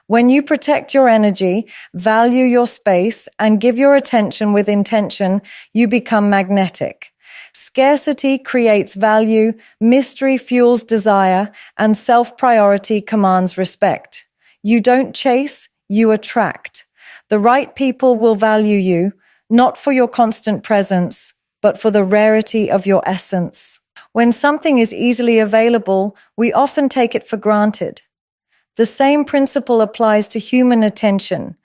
When you protect your energy, value your space, and give your attention with intention, you become magnetic. Scarcity creates value, mystery fuels desire, and self-priority commands respect. You don't chase, you attract. The right people will value you, not for your constant presence, but for the rarity of your essence. When something is easily available, we often take it for granted. The same principle applies to human attention.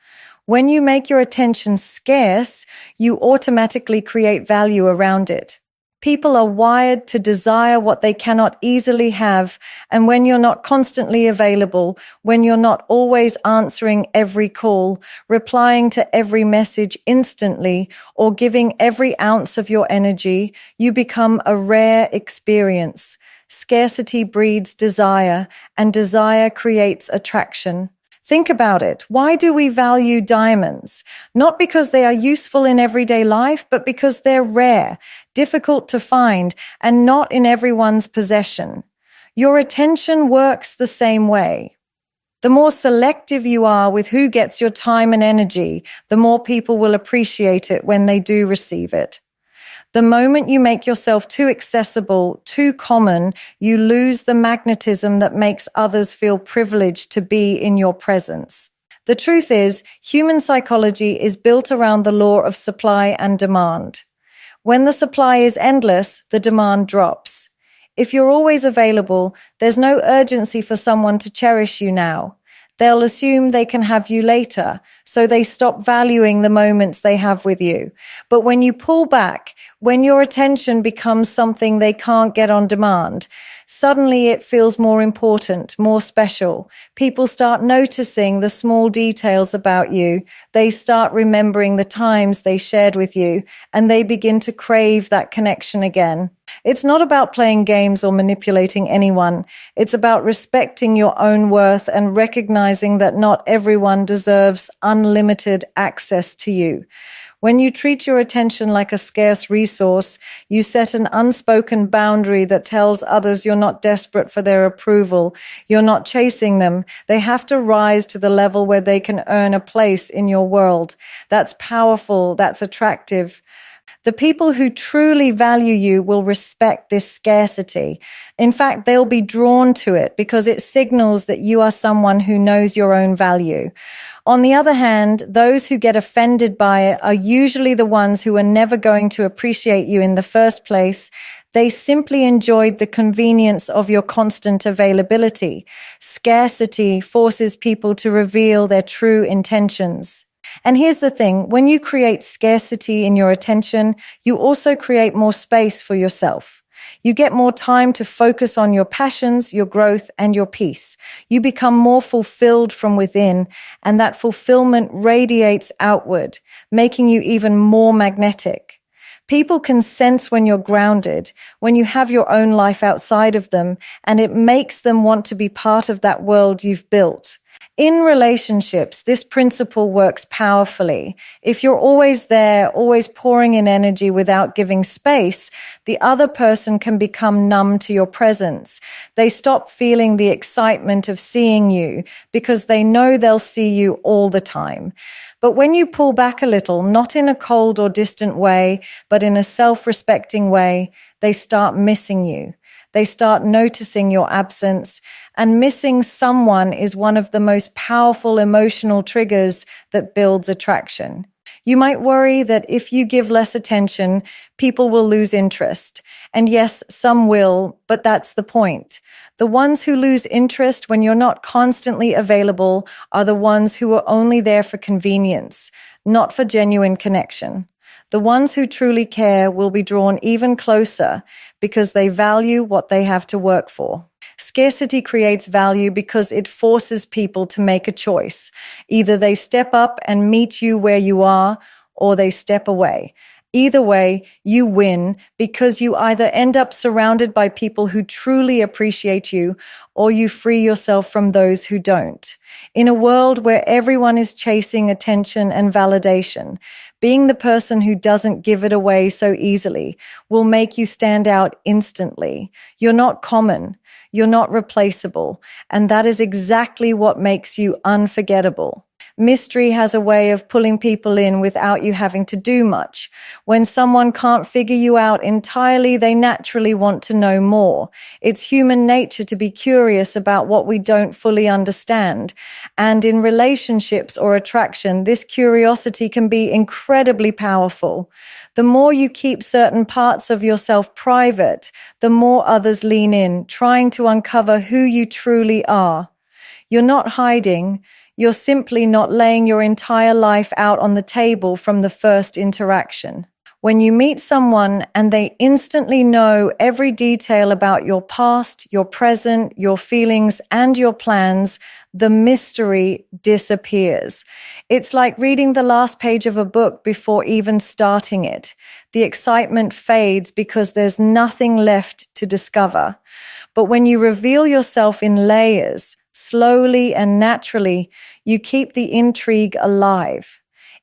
When you make your attention scarce, you automatically create value around it. People are wired to desire what they cannot easily have, and when you're not constantly available, when you're not always answering every call, replying to every message instantly, or giving every ounce of your energy, you become a rare experience. Scarcity breeds desire, and desire creates attraction. Think about it. Why do we value diamonds? Not because they are useful in everyday life, but because they're rare, difficult to find, and not in everyone's possession. Your attention works the same way. The more selective you are with who gets your time and energy, the more people will appreciate it when they do receive it. The moment you make yourself too accessible, too common, you lose the magnetism that makes others feel privileged to be in your presence. The truth is, human psychology is built around the law of supply and demand. When the supply is endless, the demand drops. If you're always available, there's no urgency for someone to cherish you now. They'll assume they can have you later, so they stop valuing the moments they have with you. But when you pull back, when your attention becomes something they can't get on demand, suddenly it feels more important, more special. People start noticing the small details about you. They start remembering the times they shared with you, and they begin to crave that connection again. It's not about playing games or manipulating anyone. It's about respecting your own worth and recognizing that not everyone deserves unlimited access to you. When you treat your attention like a scarce resource, you set an unspoken boundary that tells others you're not desperate for their approval. You're not chasing them. They have to rise to the level where they can earn a place in your world. That's powerful. That's attractive. The people who truly value you will respect this scarcity. In fact, they'll be drawn to it because it signals that you are someone who knows your own value. On the other hand, those who get offended by it are usually the ones who are never going to appreciate you in the first place. They simply enjoyed the convenience of your constant availability. Scarcity forces people to reveal their true intentions. And here's the thing, when you create scarcity in your attention, you also create more space for yourself. You get more time to focus on your passions, your growth, and your peace. You become more fulfilled from within, and that fulfillment radiates outward, making you even more magnetic. People can sense when you're grounded, when you have your own life outside of them, and it makes them want to be part of that world you've built. In relationships, this principle works powerfully. If you're always there, always pouring in energy without giving space, the other person can become numb to your presence. They stop feeling the excitement of seeing you because they know they'll see you all the time. But when you pull back a little, not in a cold or distant way, but in a self-respecting way, they start missing you. They start noticing your absence, and missing someone is one of the most powerful emotional triggers that builds attraction. You might worry that if you give less attention, people will lose interest. And yes, some will, but that's the point. The ones who lose interest when you're not constantly available are the ones who are only there for convenience, not for genuine connection. The ones who truly care will be drawn even closer because they value what they have to work for. Scarcity creates value because it forces people to make a choice. Either they step up and meet you where you are, or they step away. Either way, you win because you either end up surrounded by people who truly appreciate you or you free yourself from those who don't. In a world where everyone is chasing attention and validation, being the person who doesn't give it away so easily will make you stand out instantly. You're not common, you're not replaceable, and that is exactly what makes you unforgettable. Mystery has a way of pulling people in without you having to do much. When someone can't figure you out entirely, they naturally want to know more. It's human nature to be curious about what we don't fully understand. And in relationships or attraction, this curiosity can be incredibly powerful. The more you keep certain parts of yourself private, the more others lean in, trying to uncover who you truly are. You're not hiding. You're simply not laying your entire life out on the table from the first interaction. When you meet someone and they instantly know every detail about your past, your present, your feelings, and your plans, the mystery disappears. It's like reading the last page of a book before even starting it. The excitement fades because there's nothing left to discover. But when you reveal yourself in layers, slowly and naturally, you keep the intrigue alive.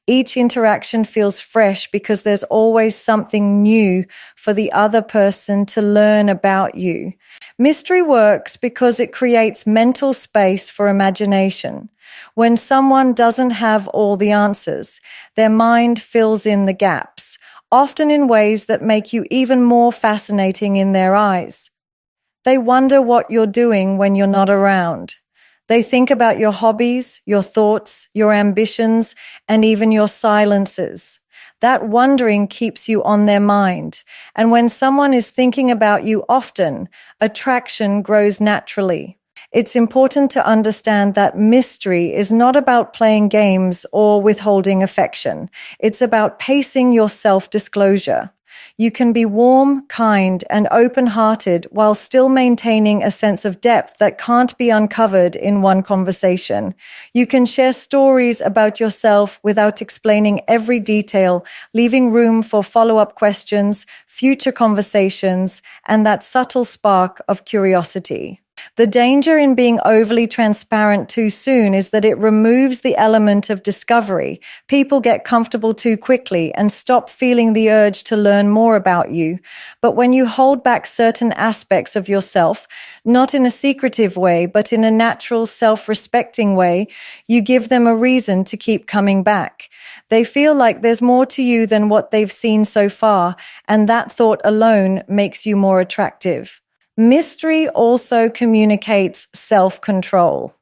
Each interaction feels fresh because there's always something new for the other person to learn about you. Mystery works because it creates mental space for imagination. When someone doesn't have all the answers, their mind fills in the gaps, often in ways that make you even more fascinating in their eyes. They wonder what you're doing when you're not around. They think about your hobbies, your thoughts, your ambitions, and even your silences. That wondering keeps you on their mind. And when someone is thinking about you often, attraction grows naturally. It's important to understand that mystery is not about playing games or withholding affection. It's about pacing your self-disclosure. You can be warm, kind, and open-hearted while still maintaining a sense of depth that can't be uncovered in one conversation. You can share stories about yourself without explaining every detail, leaving room for follow-up questions, future conversations, and that subtle spark of curiosity. The danger in being overly transparent too soon is that it removes the element of discovery. People get comfortable too quickly and stop feeling the urge to learn more about you. But when you hold back certain aspects of yourself, not in a secretive way, but in a natural, self-respecting way, you give them a reason to keep coming back. They feel like there's more to you than what they've seen so far, and that thought alone makes you more attractive. Mystery also communicates self-control.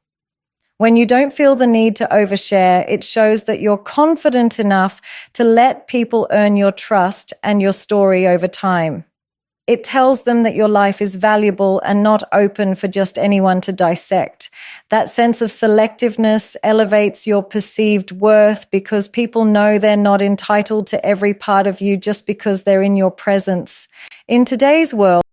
When you don't feel the need to overshare, it shows that you're confident enough to let people earn your trust and your story over time. It tells them that your life is valuable and not open for just anyone to dissect. That sense of selectiveness elevates your perceived worth because people know they're not entitled to every part of you just because they're in your presence. In today's world,